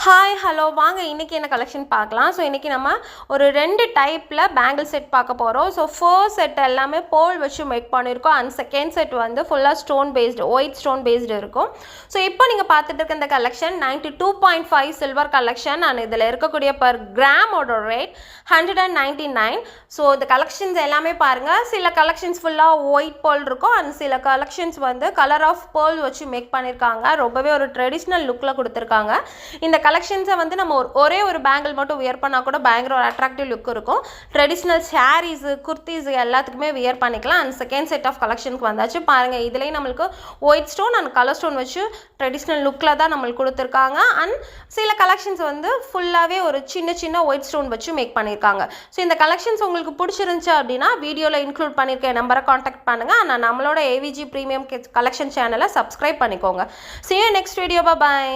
Hi hello வாங்க இன்றைக்கி என்ன கலெக்ஷன் பார்க்கலாம். ஸோ இன்றைக்கி நம்ம ஒரு 2 டைப்பில் பேங்கிள் செட் பார்க்க போகிறோம். ஸோ ஃபர்ஸ்ட் செட் எல்லாமே போல் வச்சு மேக் பண்ணியிருக்கோம். அண்ட் செகண்ட் செட் வந்து ஃபுல்லாக stone based, white stone based இருக்கும். ஸோ இப்போ நீங்கள் பார்த்துட்டு இருக்க இந்த கலெக்ஷன் 92.5 சில்வர் கலெக்ஷன். அண்ட் இதில் இருக்கக்கூடிய பர் கிராமோட ரேட் 199. ஸோ இந்த கலெக்ஷன்ஸ் எல்லாமே பாருங்கள். சில கலெக்ஷன்ஸ் ஃபுல்லாக ஒயிட் போல் இருக்கும் அண்ட் சில கலெக்ஷன்ஸ் வந்து கலர் ஆஃப் போல் வச்சு மேக் பண்ணியிருக்காங்க. ரொம்பவே ஒரு ட்ரெடிஷ்னல் லுக்கில் கொடுத்துருக்காங்க. இந்த கலெக்ஷன்ஸை வந்து நம்ம ஒரே ஒரு பேங்கிள் மட்டும் வியர் பண்ணால் கூட பயங்கர ஒரு அட்ராக்டிவ் லுக் இருக்கும். ட்ரெடிஷ்னல் சாரீஸு, குர்த்திஸ் எல்லாத்துக்குமே வியர் பண்ணிக்கலாம். அண்ட் செகண்ட் செட் ஆஃப் கலெக்ஷனுக்கு வந்தாச்சு பாருங்கள். இதுலேயும் நம்மளுக்கு white stone and colour stone வச்சு ட்ரெடிஷ்னல் லுக்கில் தான் நம்மளுக்கு கொடுத்துருக்காங்க. அண்ட் சில கலெக்ஷன்ஸ் வந்து ஃபுல்லாகவே ஒரு சின்ன சின்ன ஒயிட் ஸ்டோன் வச்சு மேக் பண்ணியிருக்காங்க. ஸோ இந்த கலெக்ஷன்ஸ் உங்களுக்கு பிடிச்சிருந்துச்சு அப்படின்னா வீடியோவில் இன்க்ளூட் பண்ணியிருக்க நம்பரை காண்டாக்ட் பண்ணுங்கள். ஆனால் நம்மளோட ஏவிஜி ப்ரீமியம் கலெக்ஷன் சேனலை சப்ஸ்கிரைப் பண்ணிக்கோங்க. See you next video. Bye bye.